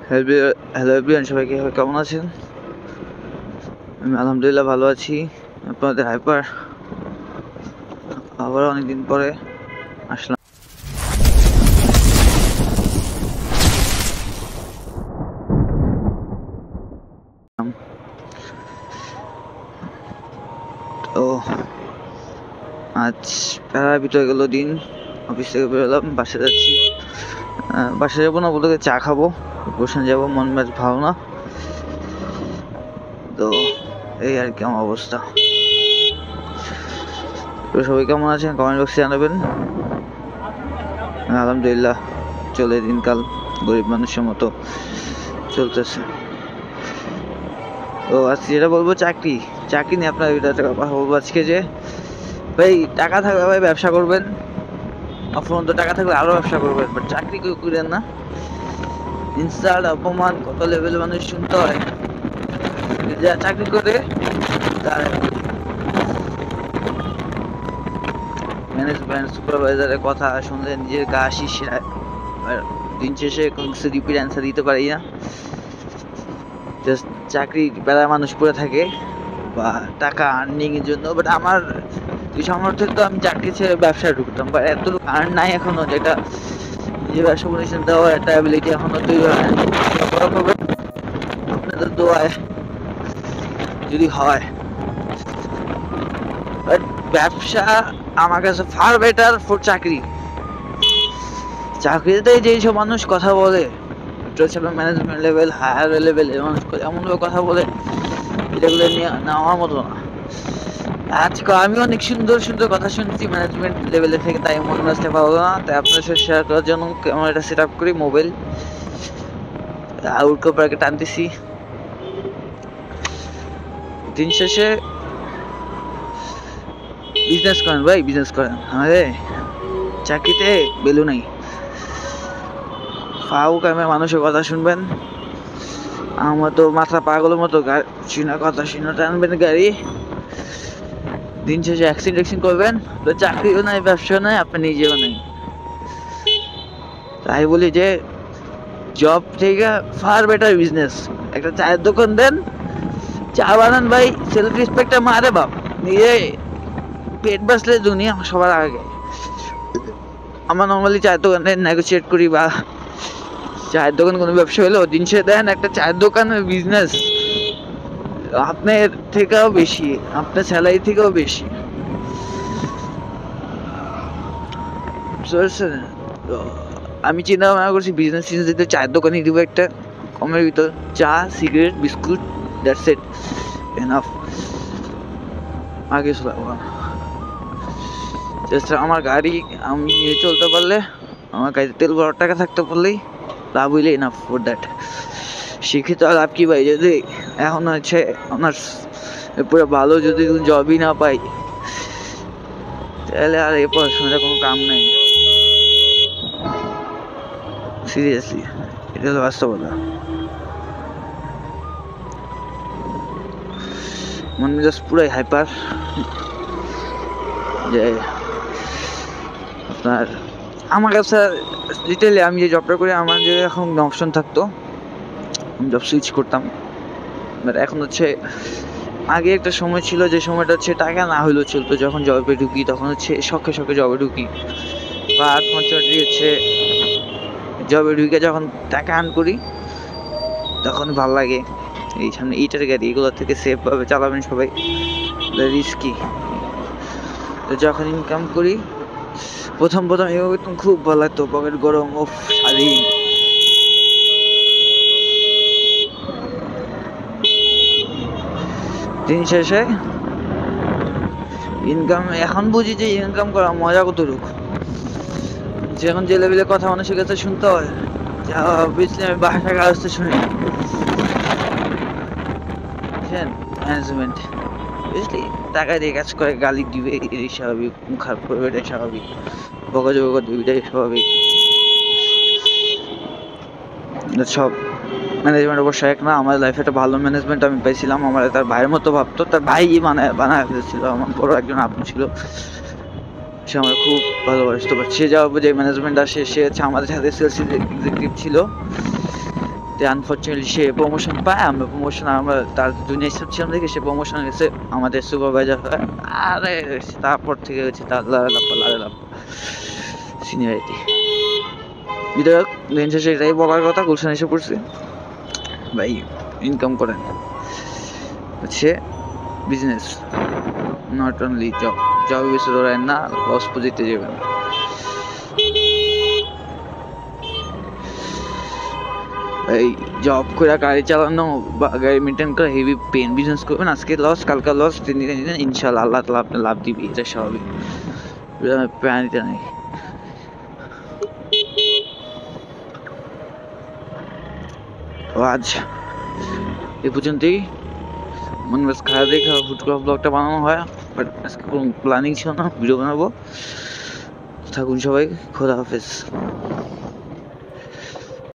Hello everyone, সবাইকে কেমন আছেন? আমি আলহামদুলিল্লাহ ভালো আছি। আপনাদের হাইপার আবার অনেকদিন পরে আসলাম। তো আজ প্যারার ভিতরে গেল দিন। অফিস থেকে বেরোলাম, বাসে যাচ্ছি। বাসে যাবো না, বলতে চা খাবো, বসে যাবো, মন মেজাজ ভালো না। তো এই আর কি আমার অবস্থা। তো সবাই কেমন আছেন কমেন্ট বক্সে জানাবেন। আলহামদুলিল্লাহ চলে দিনকাল, গরিব মানুষের মতো চলতেছে। তো আজকে যেটা বলবো চাকরি নিয়ে আপনার কথা বলবো আজকে। যে ভাই টাকা থাকলে ভাই ব্যবসা করবেন, অফুরন্ত টাকা থাকলে আরো ব্যবসা করবেন, বাট চাকরি কেউ করেন না। ইনসাল্ট, অপমান কত লেভেলের মানুষ শুনতে হয়। যা চাকরি করে তার ম্যানেজমেন্ট সুপারভাইজারের কথা শুনলে নিজের গা শিশিরায়। দিন শেষে কোনো কিছু রিপিট অ্যান্সার দিতে পারি না। জাস্ট চাকরি বেলা মানুষ পড়ে থাকে বা টাকা আর্নিং এর জন্য। বাট আমার সামর্থ্য তো আমি চাকরি ছেড়ে ব্যবসায় ঢুকতাম, বাট এতটুকু আর্ন নাই এখনো, যেটা যে ব্যবসা প্রতিষ্ঠান দেওয়ার একটা অ্যাবিলিটি এখনো তৈরি হয় না। আপনাদের দোয়ায় যদি হয়, বাট ব্যবসা আমার কাছে ফার বেটার ফর চাকরি। চাকরিতে যেসব মানুষ কথা বলে, ম্যানেজমেন্ট লেভেল, হায়ার লেভেল মানুষ এমনভাবে কথা বলে, এটাগুলো নিয়ে নেওয়ার মতো না। আজকে আমি অনেক সুন্দর সুন্দর কথা শুনছি ম্যানেজমেন্ট লেভেলে থেকে, তাই মনে রাখতে পারবো না। তাই আপনার সাথে শেয়ার করার জন্য আমার এটা সেট আপ করি। মোবাইল আউট কপারকে টানতেছি। দিন শেষে বিজনেস করেন ভাই, বিজনেস করেন। আমাদের চাকরিতে ভ্যালু নাই। ফাউ কামে মানুষের কথা শুনবেন, আমার তো মাথা পাগলের মতো কথা শুনে টানবেন গাড়ি। দিন শেষে অ্যাক্সিডেন্ট করবেন, তো চাকরিও নাই, ব্যবসাও নাই, আপনি নিজেও নাই। তাই বলি যে জব থেকে ফার বেটার বিজনেস। একটা চায়ের দোকান দেন, চা বানান ভাই, সেলফ রেসপেক্টটা মারে বাপ। নিজে পেট বাঁচলে দুনিয়া সবার আগে। আমার নর্মালি চায়ের দোকানে নেগোসিয়েট করি, বা চায়ের দোকান কোনো ব্যবসা হলেও দিন শেষে দেন একটা চায়ের দোকানের বিজনেস আপনার থেকেও বেশি, আপনার স্যালারি থেকেও বেশি। আমি চিন্তা ভাবনা করছি বিজনেস দিতে চায়ের দোকানে দিব একটা, কমের ভিতর চা, cigarette, biscuit, that's it, enough. আগে জাস্ট আমার গাড়ি আমি নিয়ে চলতে পারলে, আমার গাড়িতে তেল ভরার টাকা থাকতে পারলেই লাভ হইলে এনাফ ফর দ্যাট। শিক্ষিত লাভ কি ভাই? যদি এখন হচ্ছে অনার্স পুরো ভালো যদি জবই না পাই, তাহলে আর এই পড়াশোনাটা কোনো কাম নেই। সিরিয়াসলি, এটা হলো বাস্তবতা। মন মেজাজ পুরাই হাইপার। যে আপনার আমার কাছে লিটারলি আমি যে জবটা করি, আমার যে এখন অপশন থাকতো আমি জব সুইচ করতাম। বাট এখন হচ্ছে, আগে একটা সময় ছিল যে সময়টা হচ্ছে টাকা না হলেও চলতো। যখন জবে ঢুকি তখন হচ্ছে শখে শখে জবে ঢুকি, বা আত্মচর্যা হচ্ছে জবে ঢুকে যখন টাকা আর্ন করি তখন ভালো লাগে। এই সামনে ইটার গাড়ি, এগুলো থেকে সেফ ভাবে চালাবেন সবাই, রিস্কি। যখন ইনকাম করি প্রথম এভাবে খুব ভালো লাগতো, পকেট গরম, ও স্বাধীন। দিন শেষে ইনকাম, এখন বুঝি যে ইনকাম করা মজা কতটুকু। যখন যে লেভেলে কথা মানুষের কাছে শুনতে হয়, যা অবভিয়াসলি আমি বাসা কাগজতে শুনি। ম্যানেজমেন্ট বুঝলি টাকা দিয়ে কাজ করে, গালি দিবে এটাই স্বাভাবিক, মুখ খারাপ করবে এটাই স্বাভাবিক, বকাঝকা করবে এটাই স্বাভাবিক। সব ম্যানেজমেন্ট অবশ্য এক না। আমার লাইফে একটা ভালো ম্যানেজমেন্ট আমি পাইছিলাম। আমার তার ভাইয়ের মতো ভাবতো, তার ভাই বানায় ফেলেছিল। আমার বড় একজন আপু ছিল, সে আমার খুব ভালোবাসতো। বাট সে যাওয়ার যে ম্যানেজমেন্ট আসে, সে হচ্ছে আমাদের সাথে সেলস এক্সিকিউটিভ ছিল। আনফর্চুনেটলি সে প্রমোশন পায়, আমরা তার জুনিয়র স্টাফ ছিলাম দেখে সে প্রমোশন গেছে আমাদের সুপারভাইজার হয়। আরে তারপর থেকে হচ্ছে তার সিনিয়রিটি। যেটা দিন শেষে এটাই বলার কথা, গুলশান এসে পড়ছে ভাই ইনকাম করেন, হচ্ছে business, not only job. Job বেশি ধরেন না, লস পুঁজিতে যাবেন। এই জব করে গাড়ি চালানো বা গাড়ি মেনটেন করা হেভি পেন। বিজনেস করবেন, আজকে লস কালকে লস, 3 দিন ইনশাল্লাহ আল্লাহ তাআলা আপনার লাভ দিবি, এটা স্বাভাবিক, প্রাণীতে নেই। আজ এ পর্যন্তই, মন বাস খাওয়া দেখা হুট করে ব্লগটা বানানো হয়, বাট আজকে কোনো প্ল্যানিং ছিল না ভিডিও বানাবো। থাকুন সবাই, খোদা হাফেজ।